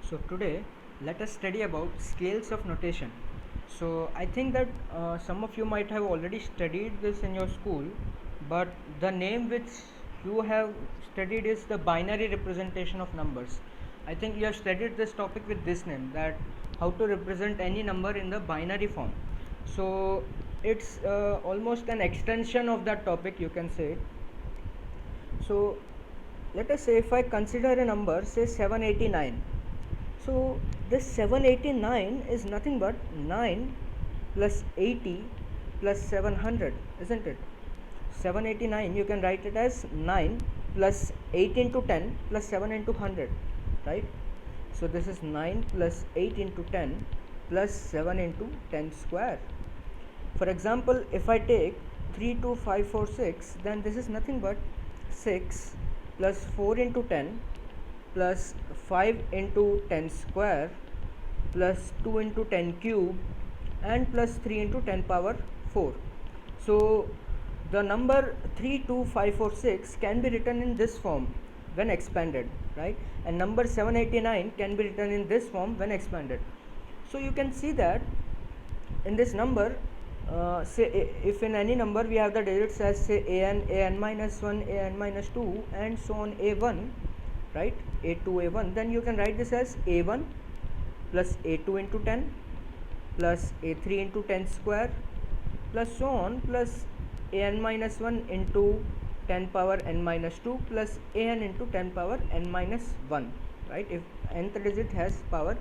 So today let us study about scales of notation. So I think that some of you might have already studied this in your school, but the name which you have studied is the binary representation of numbers. I think you have studied this topic with this name, that how to represent any number in the binary form. So it's almost an extension of that topic, you can say. So let us say if I consider a number, say 789. So this 789 is nothing but 9 plus 80 plus 700, isn't it? 789, you can write it as 9 plus 8 into 10 plus 7 into 100, right? So this is 9 plus 8 into 10 plus 7 into 10 square. For example, if I take 3, 2, 5, 4, 6, then this is nothing but 6 plus 4 into 10 plus 5 into 10 square plus 2 into 10 cube and plus 3 into 10 power 4. So the number 32546 can be written in this form when expanded, right? And number 789 can be written in this form when expanded. So you can see that in this number, say if in any number we have the digits as say an minus 1, an minus 2 and so on a1, right, a2 a1, then you can write this as a1 plus a2 into 10 plus a3 into 10 square plus so on plus an minus 1 into 10 power n minus 2 plus an into 10 power n minus 1, right, if nth digit has power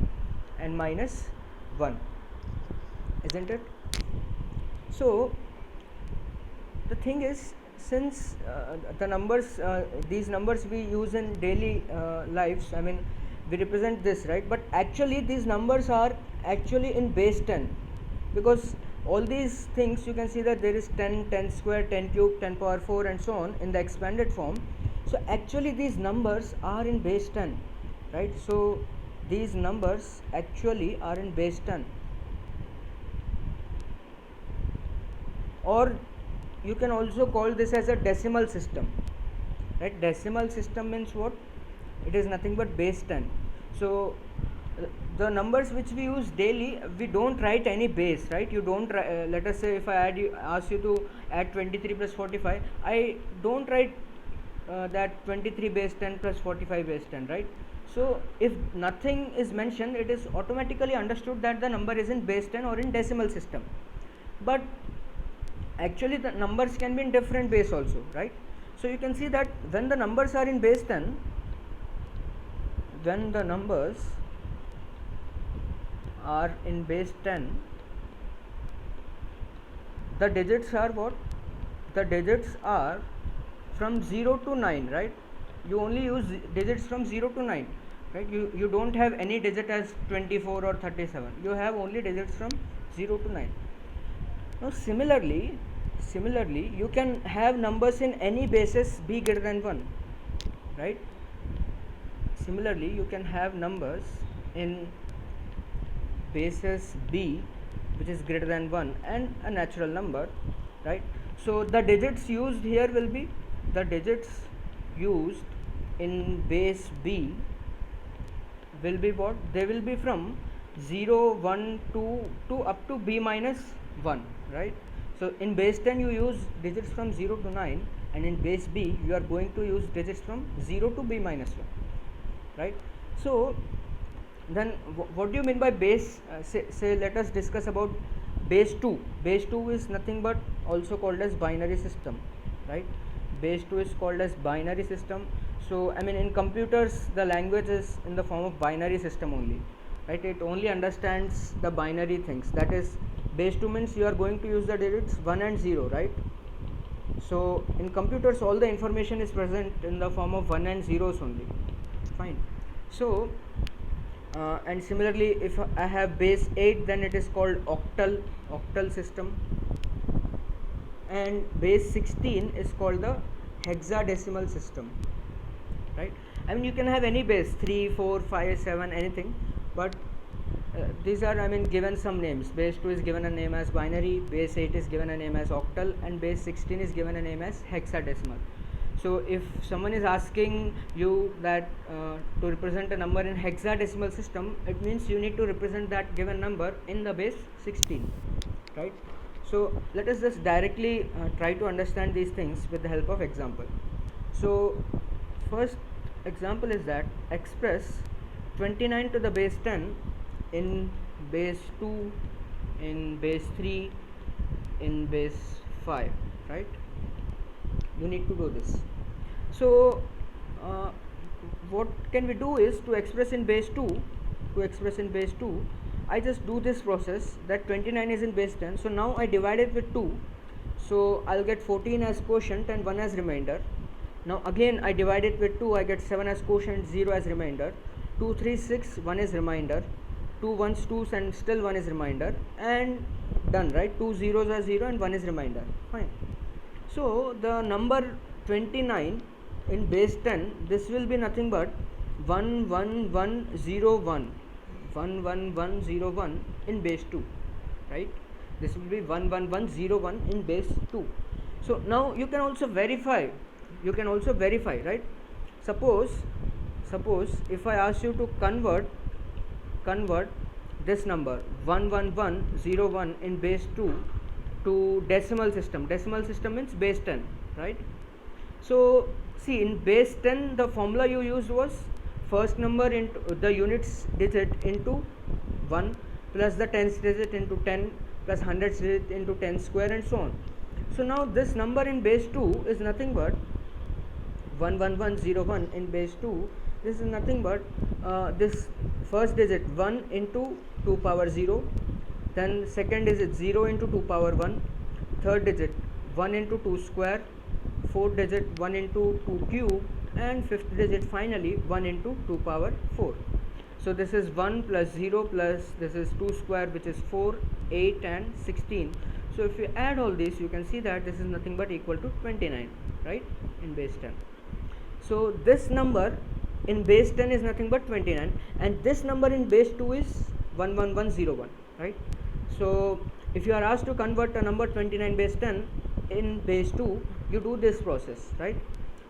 n minus 1, isn't it? So the thing is, since the numbers, these numbers we use in daily lives, I mean we represent this, right, but actually these numbers are actually in base 10, because all these things you can see that there is 10, 10 square, 10 cube, 10 power 4 and so on in the expanded form. So actually these numbers are in base 10, right? So these numbers actually are in base 10, or you can also call this as a decimal system, right? Decimal system means what? It is nothing but base 10. So the numbers which we use daily, we don't write any base, right? You don't let us say if I ask you to add 23 plus 45, I don't write that 23 base 10 plus 45 base 10, right? So if nothing is mentioned, it is automatically understood that the number is in base 10 or in decimal system. But actually the numbers can be in different base also, right? So you can see that when the numbers are in base 10, when the numbers are in base 10, the digits are what? The digits are from 0 to 9, right? You only use digits from 0 to 9, right? You don't have any digit as 24 or 37. You have only digits from 0 to 9. Now similarly you can have numbers in any bases b greater than 1, right? Similarly you can have numbers in bases b which is greater than 1 and a natural number, right? So the digits used here will be, the digits used in base b will be what? They will be from 0, 1, 2 to up to b minus 1, right? So in base 10 you use digits from 0 to 9, and in base b you are going to use digits from 0 to b minus 1, right? So then what do you mean by base? Say let us discuss about base 2. Base 2 is nothing but also called as binary system, right? Base 2 is called as binary system. So I mean in computers the language is in the form of binary system only, right? It only understands the binary things, that is base 2 means you are going to use the digits 1 and 0, right? So in computers all the information is present in the form of 1 and zeros only, fine. So and similarly if I have base 8, then it is called octal system, and base 16 is called the hexadecimal system, right? I mean you can have any base 3, 4, 5, 7, anything, but these are, I mean, given some names. Base 2 is given a name as binary, base 8 is given a name as octal, and base 16 is given a name as hexadecimal. So if someone is asking you that to represent a number in hexadecimal system, it means you need to represent that given number in the base 16, right? So let us just directly try to understand these things with the help of example. So first example is that express 29 to the base 10 in base 2, in base 3, in base 5, right? You need to do this. So uh, what can we do is to express in base 2, I just do this process that 29 is in base 10, so now I divide it with 2, so I'll get 14 as quotient and 1 as remainder. Now again I divide it with 2, I get 7 as quotient, 0 as remainder. 2 3 6, 1 is remainder. 2 ones 2s and still 1 is remainder, and done, right? 2 zeros are 0 and 1 is remainder. Fine. So the number 29 in base 10, this will be nothing but 11101, 11101 in base 2, right? This will be 11101 in base 2. So now you can also verify, right? Suppose if I ask you to convert this number 11101 in base 2 to decimal system means base 10, right? So see, in base 10 the formula you used was first number into the units digit into 1 plus the tens digit into 10 plus hundreds digit into 10 square and so on. So now this number in base 2 is nothing but 11101 in base 2. This is nothing but this first digit 1 into 2 power 0, then second digit 0 into 2 power 1, third digit 1 into 2 square, fourth digit 1 into 2 cube, and fifth digit finally 1 into 2 power 4. So this is 1 plus 0 plus this is 2 square, which is 4, 8 and 16. So if you add all these, you can see that this is nothing but equal to 29, right, in base 10. So this number in base 10 is nothing but 29, and this number in base 2 is 11101, right? So if you are asked to convert a number 29 base 10 in base 2, you do this process, right?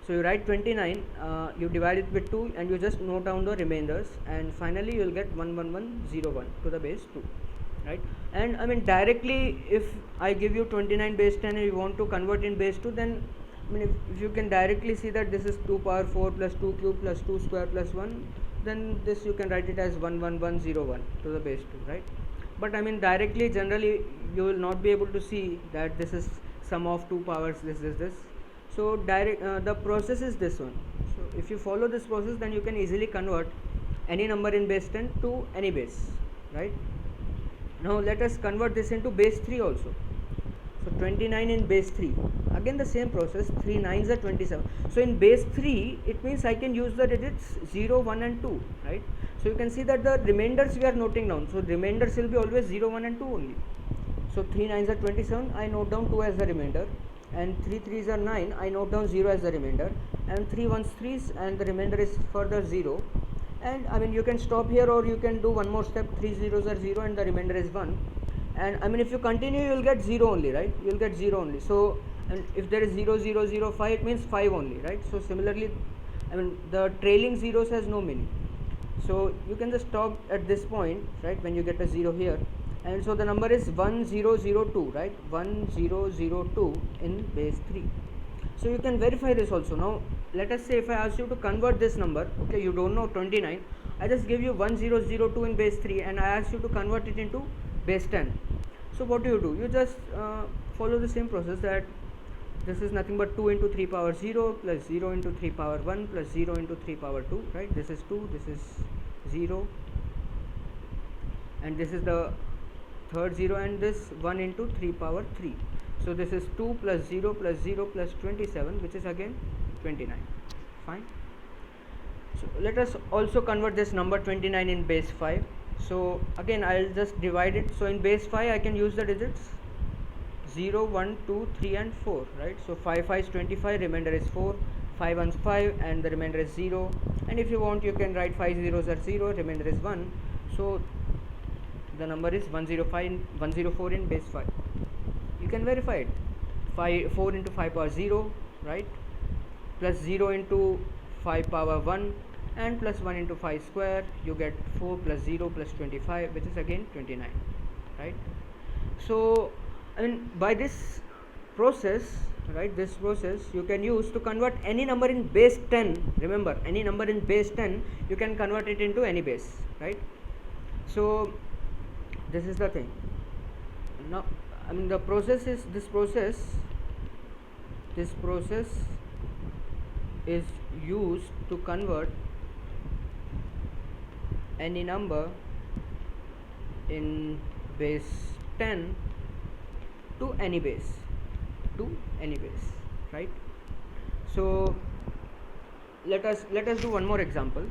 So you write 29, you divide it with 2 and you just note down the remainders, and finally you will get 11101 to the base 2, right? And I mean directly, if I give you 29 base 10 and you want to convert in base 2, then I mean if you can directly see that this is 2 power 4 plus 2 cube plus 2 square plus 1, then this you can write it as 11101 to the base 2, right? But I mean directly, generally you will not be able to see that this is sum of 2 powers, this is this. So the process is this one. So if you follow this process, then you can easily convert any number in base 10 to any base, right? Now let us convert this into base 3 also. So 29 in base 3, again the same process, 3 9s are 27. So in base 3, it means I can use the digits 0, 1 and 2, right? So you can see that the remainders we are noting down. So remainders will be always 0, 1 and 2 only. So 3 9s are 27, I note down 2 as the remainder, and 3 3s are 9, I note down 0 as the remainder, and 3 1s 3s and the remainder is further 0. And I mean you can stop here, or you can do one more step, 3 zeros are 0 and the remainder is 1. And I mean if you continue, you will get 0 only, right? You will get 0 only. So and if there is 0 0 0 5, it means 5 only, right? So similarly, I mean the trailing zeros has no meaning. So you can just stop at this point, right, when you get a 0 here. And so the number is 1002, right? 1002 in base 3. So you can verify this also. Now let us say if I ask you to convert this number, okay, you don't know 29, I just give you 1002 in base 3 and I ask you to convert it into base 10. So what do? You just follow the same process, that this is nothing but 2 into 3 power 0 plus 0 into 3 power 1 plus 0 into 3 power 2, right? This is 2, this is 0, and this is the third 0, and this 1 into 3 power 3. So this is 2 plus 0 plus 0 plus 27, which is again 29. Fine. So let us also convert this number 29 in base 5. So again I will just divide it. So in base 5 I can use the digits 0, 1, 2, 3 and 4, right? So 5 5 is 25, remainder is 4, 5 1 is 5 and the remainder is 0. And if you want, you can write 5 zeros are 0, remainder is 1. So the number is 104 in base 5. You can verify it. 4 into 5 power 0, right? plus 0 into 5 power 1 and plus 1 into 5 square, you get 4 plus 0 plus 25, which is again 29, right? So I mean, by this process, right, this process you can use to convert any number in base 10. Remember, any number in base 10 you can convert it into any base, right? So this is the thing. Now I mean, the process is this process is used to convert any number in base 10 to any base, right? So let us do one more example.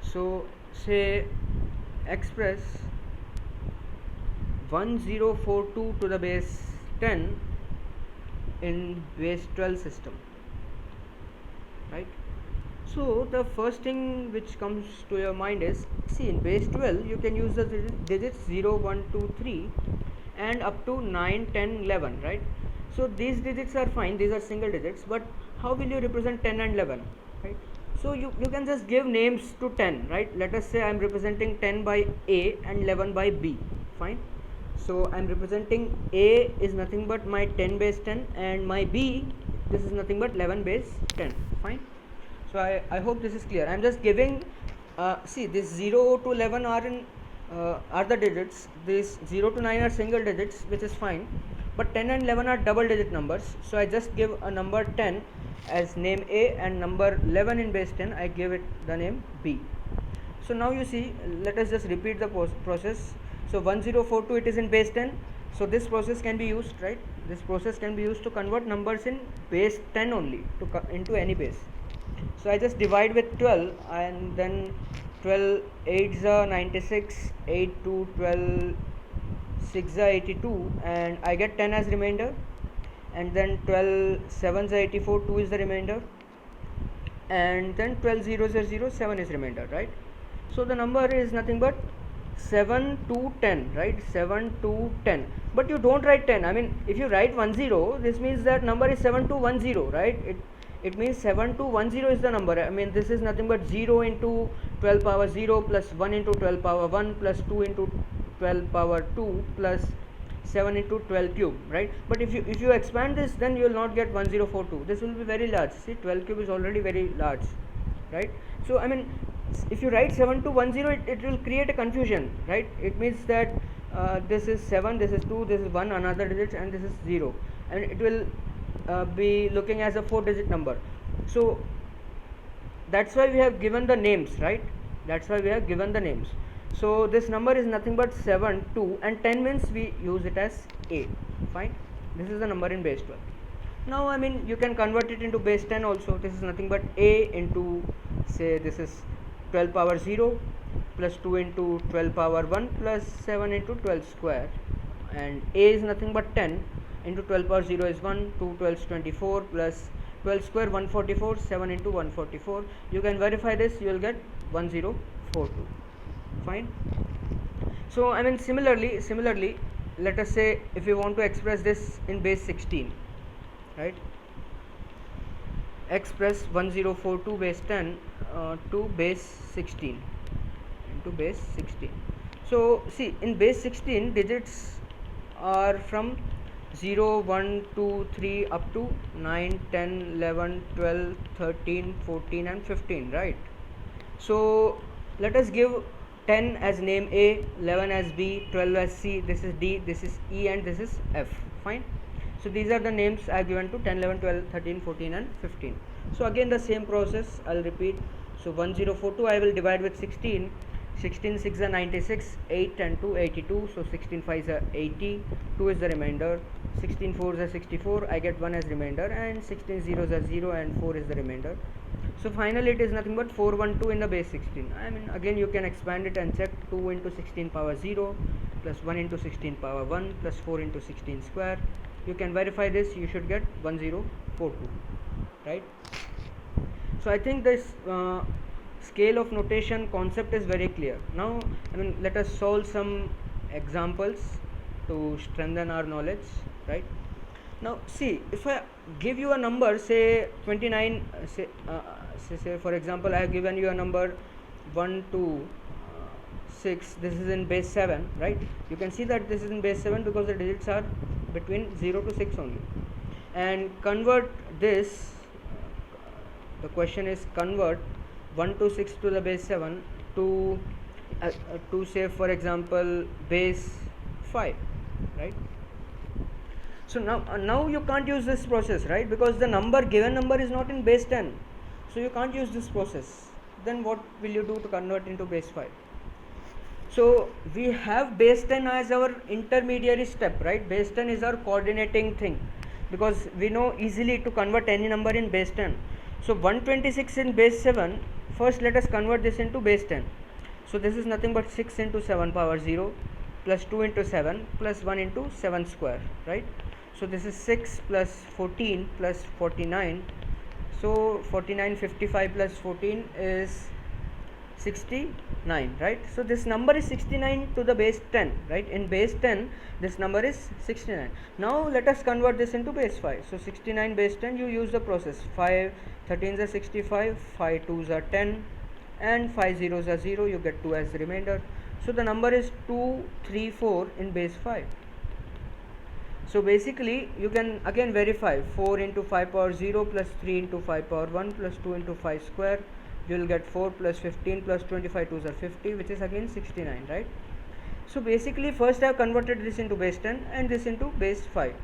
So say express 1042 to the base 10 in base 12 system, right? So the first thing which comes to your mind is, see, in base 12 you can use the digits 0, 1, 2, 3 and up to 9, 10, 11, right? So these digits are fine, these are single digits, but how will you represent 10 and 11, right? So you can just give names to 10, right? Let us say I am representing 10 by A and 11 by B, fine. So I am representing A is nothing but my 10 base 10 and my B, this is nothing but 11 base 10, fine. So I hope this is clear. I am just giving, see, this 0 to 11 are the digits, these 0 to 9 are single digits, which is fine, but 10 and 11 are double digit numbers. So I just give a number 10 as name A and number 11 in base 10 I give it the name B. So now you see, let us just repeat the process. So 1042, it is in base 10, so this process can be used, right? This process can be used to convert numbers in base 10 only into any base. So I just divide with 12 and then 12 8s are 96, 8 to 12 6 are 82 and I get 10 as remainder, and then 12 7s are 84, 2 is the remainder, and then 12 zeros are 0, 7 is remainder, right? So the number is nothing but 7 to 10, right? 7 to 10, but you don't write 10. I mean, if you write 10, this means that number is 7 to 10, right? It means 7 to 10 is the number. I mean, this is nothing but 0 into 12 power 0 plus 1 into 12 power 1 plus 2 into 12 power 2 plus 7 into 12 cube, right? But if you expand this, then you will not get 1042. This will be very large. See, 12 cube is already very large, right? So I mean, if you write 7 to 10, it will create a confusion, right? It means that this is 7, this is 2, this is 1 another digit, and this is 0, and it will be looking as a 4-digit number. So that's why we have given the names, right? That's why we have given the names. So this number is nothing but 7, 2 and 10 means we use it as A, fine. This is the number in base 12. Now I mean, you can convert it into base 10 also. This is nothing but A into, say, this is 12 power 0 plus 2 into 12 power 1 plus 7 into 12 square, and A is nothing but 10 into 12 power 0 is 1, 2 12 is 24 plus 12 square 144, 7 into 144. You can verify this, you will get 1042, fine. So I mean, similarly, let us say if you want to express this in base 16, right? Express 1042 base 10 to base 16 into base 16. So see, in base 16 digits are from 0, 1, 2, 3 up to 9, 10, 11, 12, 13, 14 and 15, right? So let us give 10 as name A, 11 as B, 12 as C, this is D, this is E and this is F, fine. So these are the names I have given to 10, 11, 12, 13, 14 and 15. So again the same process I will repeat. So 1042 I will divide with 16. 16 6 are 96, 8 and 2 82, so 16 5 are 80, 2 is the remainder, 16 4s are 64, I get 1 as remainder, and 16 zeros are 0 and 4 is the remainder. So finally it is nothing but 412 in the base 16. I mean, again you can expand it and check 2 into 16 power 0 plus 1 into 16 power 1 plus 4 into 16 square. You can verify this, you should get 1042, right? So I think this scale of notation concept is very clear. Now I mean, let us solve some examples to strengthen our knowledge, right? Now see, if I give you a number, say 29, say for example I have given you a number 1 2 6, this is in base 7, right? You can see that this is in base 7 because the digits are between 0 to 6 only. And convert this, the question is convert 1 to 6 to the base 7 to say for example base 5, right? So now you can't use this process, right? Because the given number is not in base 10, so you can't use this process. Then what will you do to convert into base 5? So we have base 10 as our intermediary step, right? Base 10 is our coordinating thing, because we know easily to convert any number in base 10. So 126 in base 7, first let us convert this into base 10. So this is nothing but 6 into 7 power 0 plus 2 into 7 plus 1 into 7 square, right? So this is 6 plus 14 plus 49. So 49, 55 plus 14 is 69, right? So this number is 69 to the base 10, right? In base 10 this number is 69. Now let us convert this into base 5. So 69 base 10, you use the process. 5 13s are 65, 5 2s are 10, and 5 zeros are 0, you get 2 as the remainder. So the number is 234 in base 5. So basically you can again verify 4 into 5 power 0 plus 3 into 5 power 1 plus 2 into 5 square, you will get 4 plus 15 plus 25, 2s are 50, which is again 69, right? So basically first I have converted this into base 10 and this into base 5.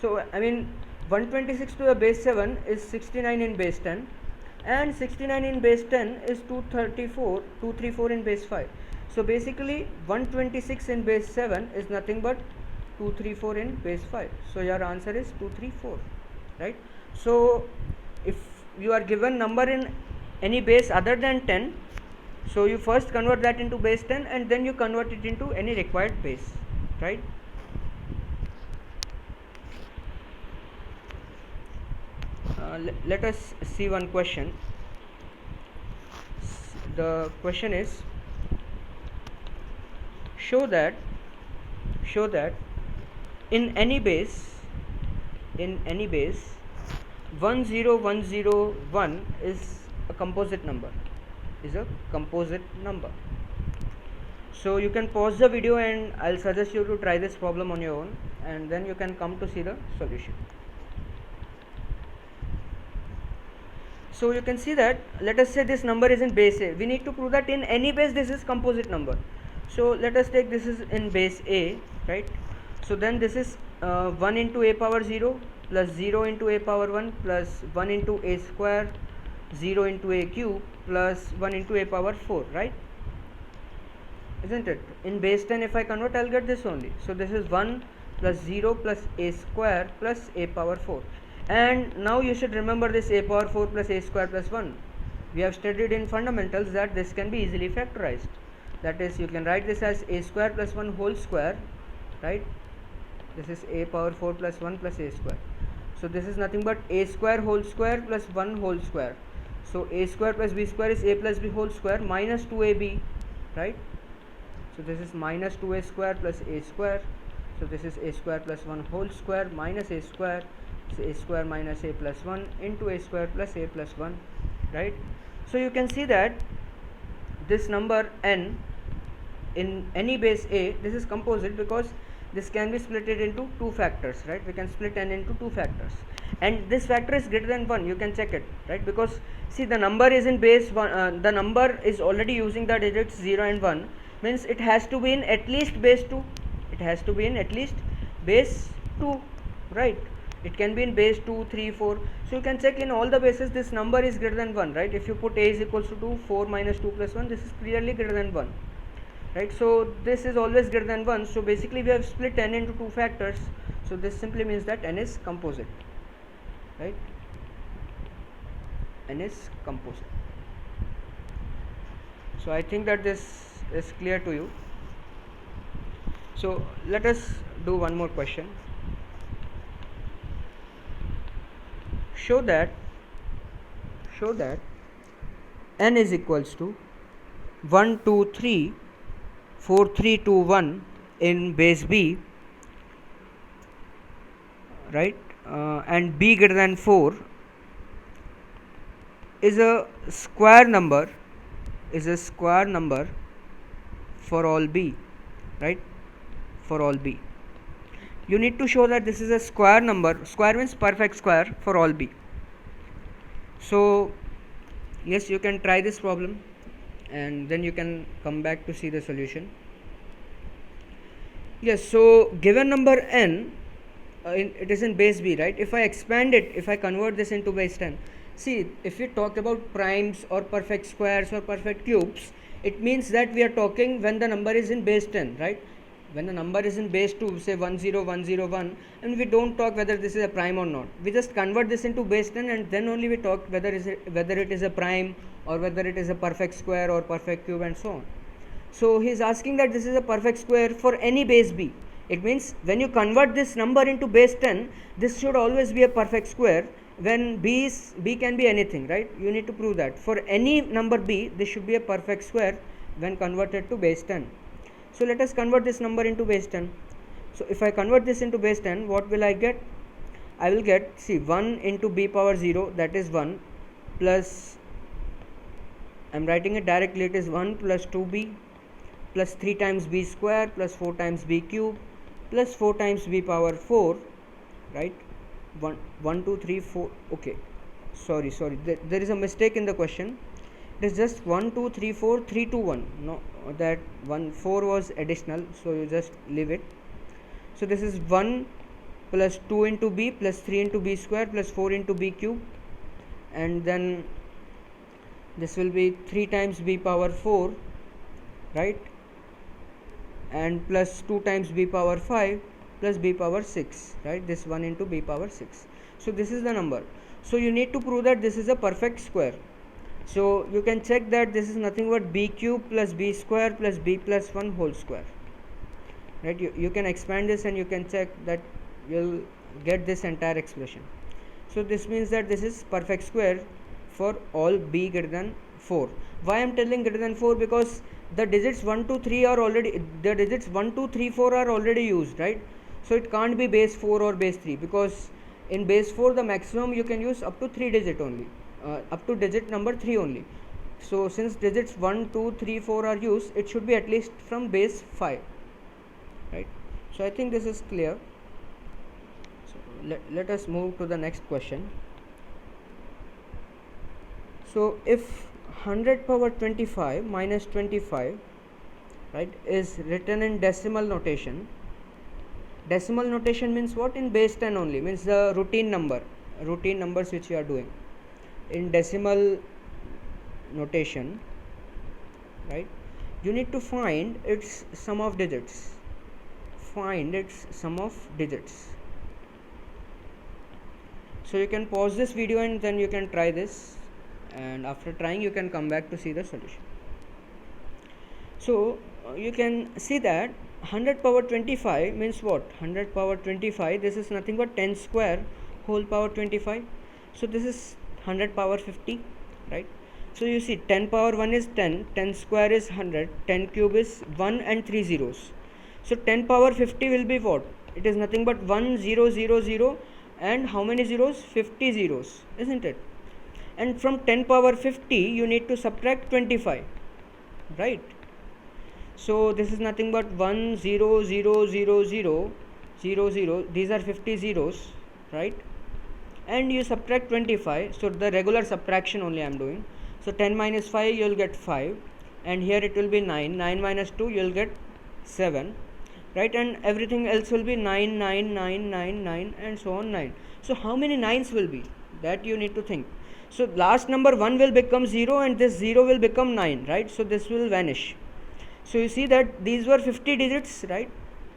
So I mean 126 to the base 7 is 69 in base 10, and 69 in base 10 is 234 in base 5. So basically 126 in base 7 is nothing but 234 in base 5. So your answer is 234, right? So if you are given number in any base other than 10, so you first convert that into base 10 and then you convert it into any required base, right? Let us see one question. The question is, show that in any base 10101 is a composite number, So you can pause the video and I'll suggest you to try this problem on your own, and then you can come to see the solution. So you can see that, let us say this number is in base A. We need to prove that in any base this is composite number. So let us take this is in base A, right? So then this is 1 into a power 0 plus 0 into a power 1 plus 1 into a square, 0 into a cube plus 1 into a power 4, right? Isn't it? In base 10 if I convert, I'll get this only. So this is 1 plus 0 plus a square plus a power 4. And now you should remember this a power 4 plus a square plus 1. We have studied in fundamentals that this can be easily factorized. That is, you can write this as a square plus 1 whole square, right? This is a power 4 plus 1 plus a square. So this is nothing but a square whole square plus 1 whole square. So a square plus b square is a plus b whole square minus 2ab, right? So this is minus 2a square plus a square. So this is a square plus 1 whole square minus a square. So a square minus a plus 1 into a square plus a plus 1, right? So you can see that this number n in any base A, this is composite because this can be split into two factors, right? We can split n into two factors, and this factor is greater than 1. You can check it, right? Because see, the number is in base 1, the number is already using the digits 0 and 1, means it has to be in at least base 2. It has to be in at least base 2, right? It can be in base 2, 3, 4. So you can check in all the bases this number is greater than 1, right? If you put a is equals to 2, 4 minus 2 plus 1, this is clearly greater than 1, right? So this is always greater than 1. So basically we have split n into two factors. So this simply means that n is composite, right? N is composite. So I think that this is clear to you. So let us do one more question. Show that n is equals to 1 2 3 4 3 2 1 in base B, right? and b greater than 4 is a square number, for all b, right? For all b, you need to show that this is a square number. Square means perfect square for all b. So yes, you can try this problem and then you can come back to see the solution. Yes, so given number n, it is in base b, right? If I expand it, if I convert this into base 10, see, if we talk about primes or perfect squares or perfect cubes, it means that we are talking when the number is in base 10, right? When the number is in base 2, say 10101, and we don't talk whether this is a prime or not. We just convert this into base 10 and then only we talk whether it is a prime or whether it is a perfect square or perfect cube and so on. So he is asking that this is a perfect square for any base b. It means when you convert this number into base 10, this should always be a perfect square when b can be anything, right? You need to prove that for any number b, this should be a perfect square when converted to base 10. So let us convert this number into base 10. So if I convert this into base 10, what will I get? I will get, see, 1 into b power 0, that is 1, plus, I am writing it directly, it is 1 plus 2b plus 3 times b square plus 4 times b cube plus 4 times b power 4, right? 1 2 3 4, okay, sorry, there is a mistake in the question. It is just 1 2 3 4 3 2 1. No, that 1 4 was additional, so you just leave it. So this is 1 plus 2 into b plus 3 into b square plus 4 into b cube, and then this will be 3 times b power 4, right? And plus 2 times b power 5 plus b power 6, right? This 1 into b power 6. So this is the number. So you need to prove that this is a perfect square. So you can check that this is nothing but b cube plus b square plus b plus 1 whole square, right? You can expand this and you can check that you'll get this entire expression. So this means that this is perfect square for all b greater than 4. Why I am telling greater than 4? Because the digits 1 2 3 are already, the digits 1 2 3 4 are already used, right? So it can't be base 4 or base 3, because in base 4 the maximum you can use up to 3 digit only, up to digit number 3 only. So since digits 1 2 3 4 are used, it should be at least from base 5, right? So I think this is clear. So let us move to the next question. So if 100 power 25 minus 25, right, is written in decimal notation. Decimal notation means what? In base 10 only, means the routine numbers which you are doing in decimal notation, right? You need to find its sum of digits. So you can pause this video and then you can try this, and after trying you can come back to see the solution. So you can see that 100 power 25 means what? 100 power 25, this is nothing but 10 square whole power 25. So this is 100 power 50, right? So you see 10 power 1 is 10, 10 square is 100, 10 cube is 1 and 3 zeros. So 10 power 50 will be what? It is nothing but 1 0 0 0 and how many zeros? 50 zeros, isn't it? And from 10 power 50 you need to subtract 25, right? So this is nothing but 1 0 0 0 0 0 0, these are 50 zeros, right? And you subtract 25, so the regular subtraction only I am doing. So 10 minus 5 you will get 5, and here it will be 9, 9 minus 2 you will get 7, right? And everything else will be 9 9 9 9 9 and so on 9. So how many 9s will be? That you need to think. So last number 1 will become 0 and this 0 will become 9, right? So this will vanish. So you see that these were 50 digits, right?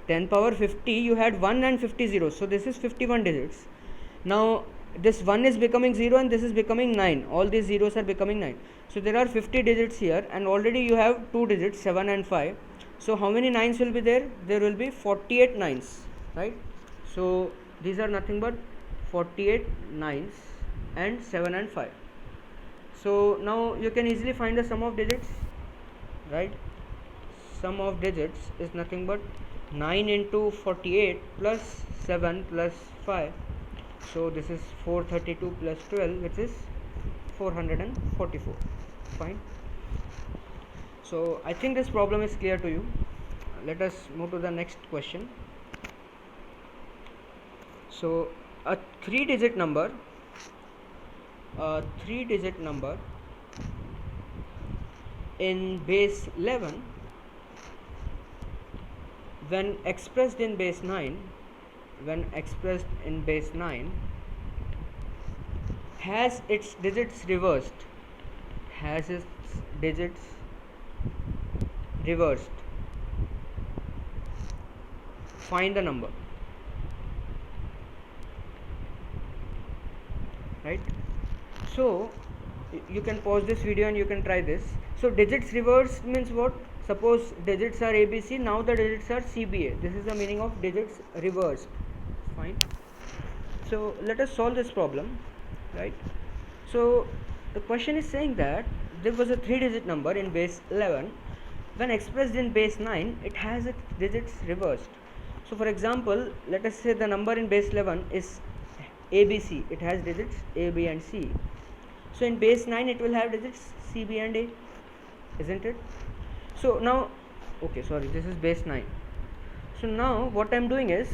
10 power 50, you had 1 and 50 zeros, so this is 51 digits. Now this 1 is becoming 0 and this is becoming 9, all these zeros are becoming 9. So there are 50 digits here, and already you have 2 digits, 7 and 5. So how many 9s will be there? There will be 48 9s, right? So these are nothing but 48 9s and 7 and 5. So now you can easily find the sum of digits, right? Sum of digits is nothing but 9 into 48 plus 7 plus 5. So this is 432 plus 12, which is 444. Fine. So I think this problem is clear to you. Let us move to the next question. So a three-digit number in base 11, when expressed in base 9, has its digits reversed. Find the number. Right? So you can pause this video and you can try this. So digits reversed means what? Suppose digits are ABC, now the digits are CBA. This is the meaning of digits reversed. Fine. So let us solve this problem, right? So the question is saying that there was a three-digit number in base 11. When expressed in base 9, it has its digits reversed. So for example, let us say the number in base 11 is ABC. It has digits A, B and C. So in base 9 it will have digits C, B and A, isn't it? So now, okay, sorry, this is base 9. So now what I am trying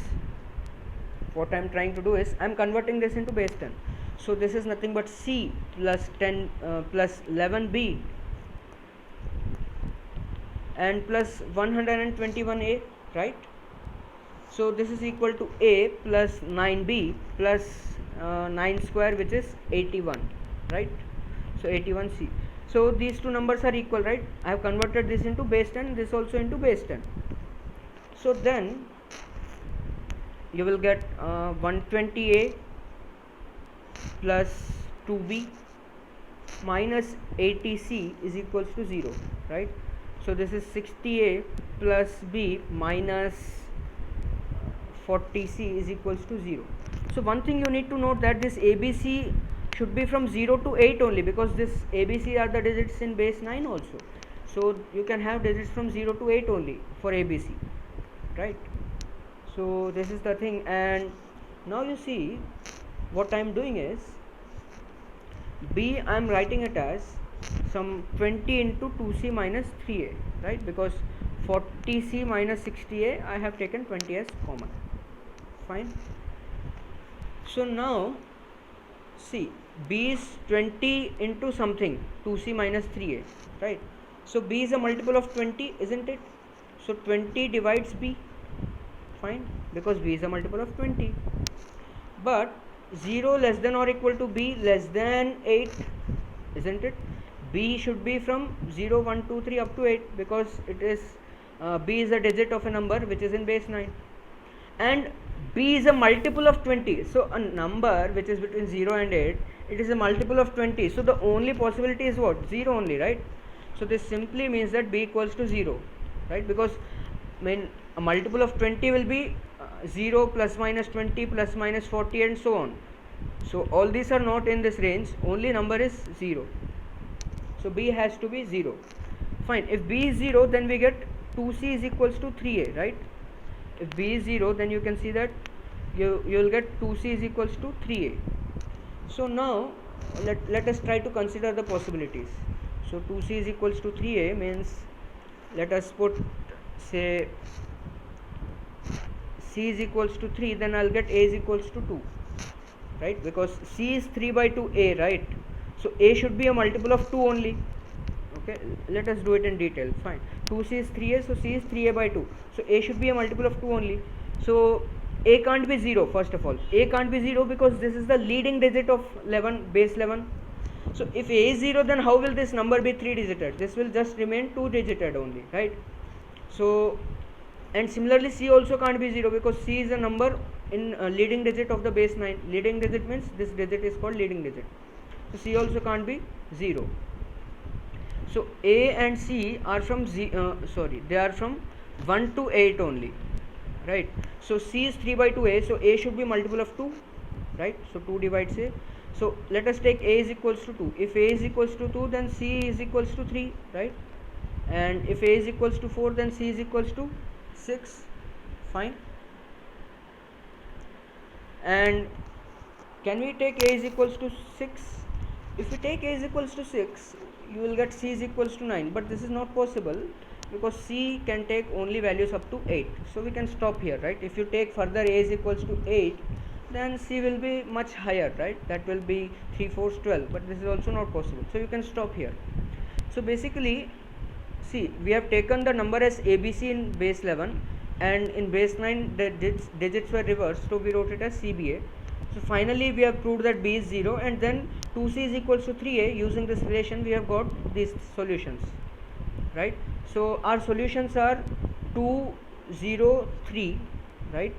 to do is I am converting this into base 10. So this is nothing but C plus 10 plus 11B and plus 121A, right? So this is equal to A plus 9B plus 9 square, which is 81, right? So 81C. So these two numbers are equal, right? I have converted this into base 10, this also into base 10. So then you will get 120A plus 2B minus 80C is equals to 0, right? So this is 60A plus B minus 40C is equals to 0. So one thing you need to note that this ABC should be from 0 to 8 only, because this ABC are the digits in base 9 also. So you can have digits from 0 to 8 only for ABC, right? So this is the thing. And now you see what I am doing is B, I am writing it as some 20 into 2C minus 3A, right? Because 40C minus 60A, I have taken 20 as common. Fine. So now see, B is 20 into something, 2C minus 3A, right? So B is a multiple of 20, isn't it? So 20 divides B. Fine, because B is a multiple of 20. But 0 less than or equal to B less than 8, isn't it? B should be from 0, 1, 2, 3 up to 8, because it is B is a digit of a number which is in base 9, and B is a multiple of 20. So a number which is between 0 and 8, it is a multiple of 20. So the only possibility is what? 0 only, right? So this simply means that B equals to 0, right? Because a multiple of 20 will be 0 plus minus 20 plus minus 40 and so on. So all these are not in this range, only number is 0. So B has to be 0. Fine. If B is 0, then we get 2C is equals to 3A, right? If B is 0, then you can see that you will get 2C is equals to 3A. So now let us try to consider the possibilities. So 2C is equals to 3A means, let us put, say, C is equals to 3, then I'll get A is equals to 2, right? Because C is 3 by 2A, right? So A should be a multiple of 2 only. Okay, let us do it in detail. Fine. 2C is 3A, so C is 3A by 2. So A should be a multiple of 2 only. So A can't be 0, first of all. A can't be 0 because this is the leading digit of 11, base 11. So if A is 0, then how will this number be 3-digited? This will just remain 2-digited only, right? So, and similarly C also can't be 0 because C is a number in leading digit of the base 9. Leading digit means this digit is called leading digit. So C also can't be 0. So A and C are from they are from 1 to 8 only, right? So C is 3 by 2A, so A should be multiple of 2, right? So 2 divides A. So let us take A is equals to 2. If A is equals to 2, then C is equals to 3, right? And if A is equals to 4, then C is equals to 6. Fine. And can we take a is equals to 6? If we take a is equals to 6, you will get c is equals to 9, but this is not possible because c can take only values up to 8. So we can stop here, right? If you take further a is equals to 8, then c will be much higher, right? That will be 3 4 12, but this is also not possible, so you can stop here. So basically, see, we have taken the number as ABC in base 11, and in base 9 the digits were reversed, so we wrote it as CBA. So finally we have proved that B is 0, and then 2C is equals to 3A. Using this relation we have got these solutions, right? So our solutions are 2 0 3, right?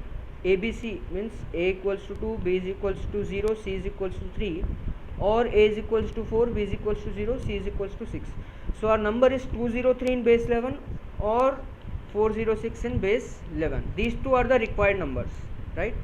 ABC means A equals to 2, B is equals to 0, C is equals to 3, or A is equals to 4, B is equals to 0, C is equals to 6. So our number is 203 in base 11 or 406 in base 11. These two are the required numbers, right?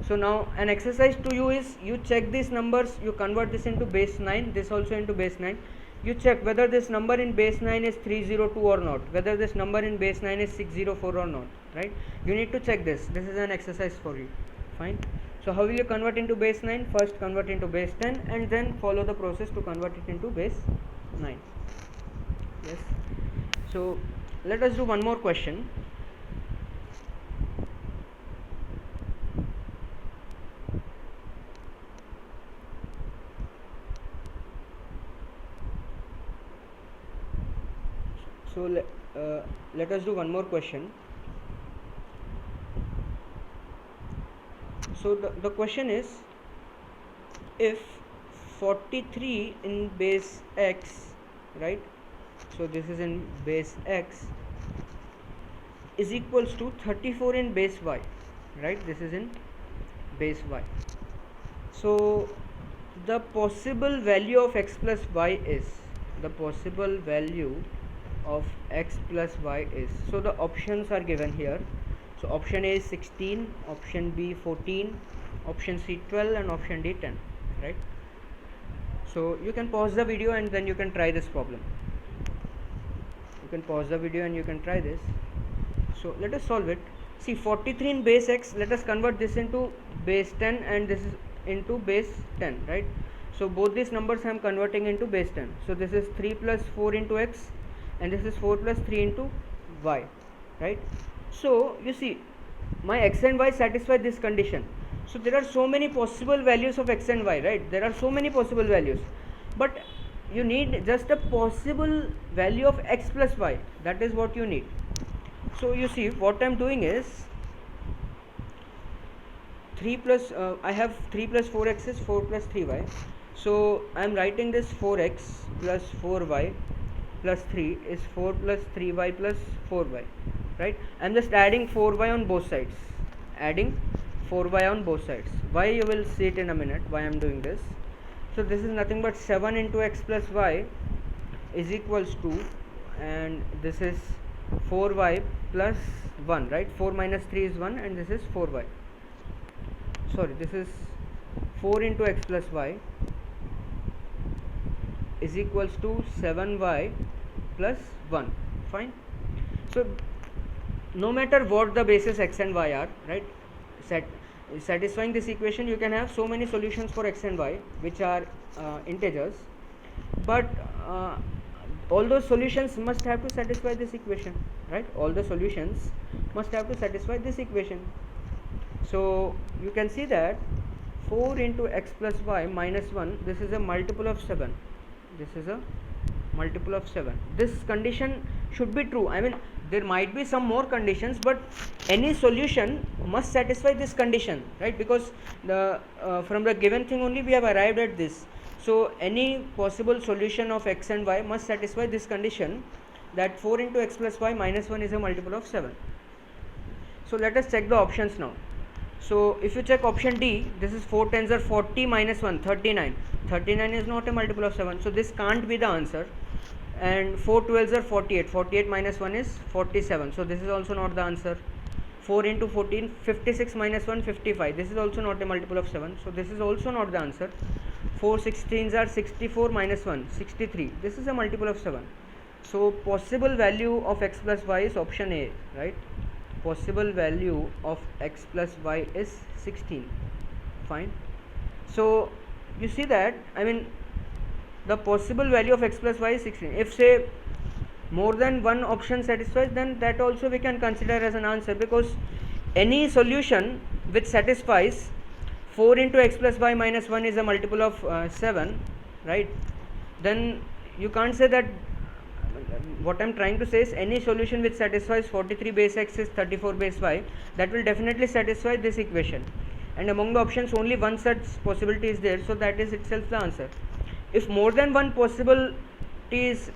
So now an exercise to you is, you check these numbers, you convert this into base 9, this also into base 9. You check whether this number in base 9 is 302 or not, whether this number in base 9 is 604 or not, right? You need to check this. This is an exercise for you. Fine. So how will you convert into base 9? First convert into base 10 and then follow the process to convert it into base 9. Yes. So let us do one more question. So let us do one more question. So the question is, if 43 in base x, right? So this is in base x, is equals to 34 in base y, right? This is in base y. So the possible value of x plus y is, the possible value of x plus y is, so the options are given here. So option A is 16, option B 14, option C 12, and option D 10, right? So you can pause the video and then you can try this problem. You can pause the video and you can try this. So let us solve it. See, 43 in base x, let us convert this into base 10 and this is into base 10, right? So both these numbers I am converting into base 10. So this is 3 plus 4 into x and this is 4 plus 3 into y, right? So you see, my x and y satisfy this condition. So there are so many possible values of x and y, right? There are so many possible values, but you need just a possible value of x plus y. That is what you need. So you see, what I am doing is 3 plus I have 3 plus 4x is 4 plus 3y. So I am writing this 4x plus 4y plus 3 is 4 plus 3y plus 4y, right? I am just adding 4y on both sides, adding 4y on both sides. Why, you will see it in a minute why I am doing this. So this is nothing but 7 into x plus y is equals to, and this is 4y plus 1, right? 4 minus 3 is 1 and this is 4y. Sorry, this is 4 into x plus y is equals to 7y plus 1. Fine. So no matter what the bases x and y are, right, satisfying this equation, you can have so many solutions for x and y which are integers, but all those solutions must have to satisfy this equation, right? All the solutions must have to satisfy this equation. So you can see that 4 into x plus y minus 1, this is a multiple of 7. This is a multiple of 7. This condition should be true. I mean, there might be some more conditions, but any solution must satisfy this condition, right? Because the from the given thing only we have arrived at this. So any possible solution of x and y must satisfy this condition, that 4 into x plus y minus 1 is a multiple of 7. So let us check the options now. So if you check option D, this is 4 tens are 40 minus 1, 39. 39 is not a multiple of 7, so this can't be the answer. And 4 12s are 48. 48 minus 1 is 47, so this is also not the answer. 4 into 14, 56 minus 1, 55. This is also not a multiple of 7, so this is also not the answer. 4 16s are 64 minus 1, 63. This is a multiple of 7. So possible value of x plus y is option A, right? Possible value of x plus y is 16. Fine. So you see that, I mean, the possible value of x plus y is 16. If say more than one option satisfies, then that also we can consider as an answer, because any solution which satisfies 4 into x plus y minus 1 is a multiple of 7, right? Then you can't say that. What I'm trying to say is, any solution which satisfies 43 base x is 34 base y, that will definitely satisfy this equation, and among the options only one such possibility is there, so that is itself the answer. If more than one possibility is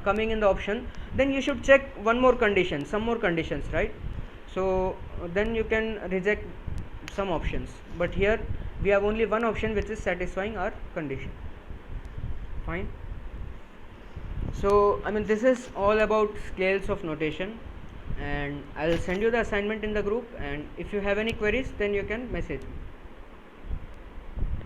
coming in the option, then you should check one more condition, some more conditions, right? So then you can reject some options, but here we have only one option which is satisfying our condition. Fine. So I mean, this is all about scales of notation, and I'll send you the assignment in the group, and if you have any queries, then you can message me.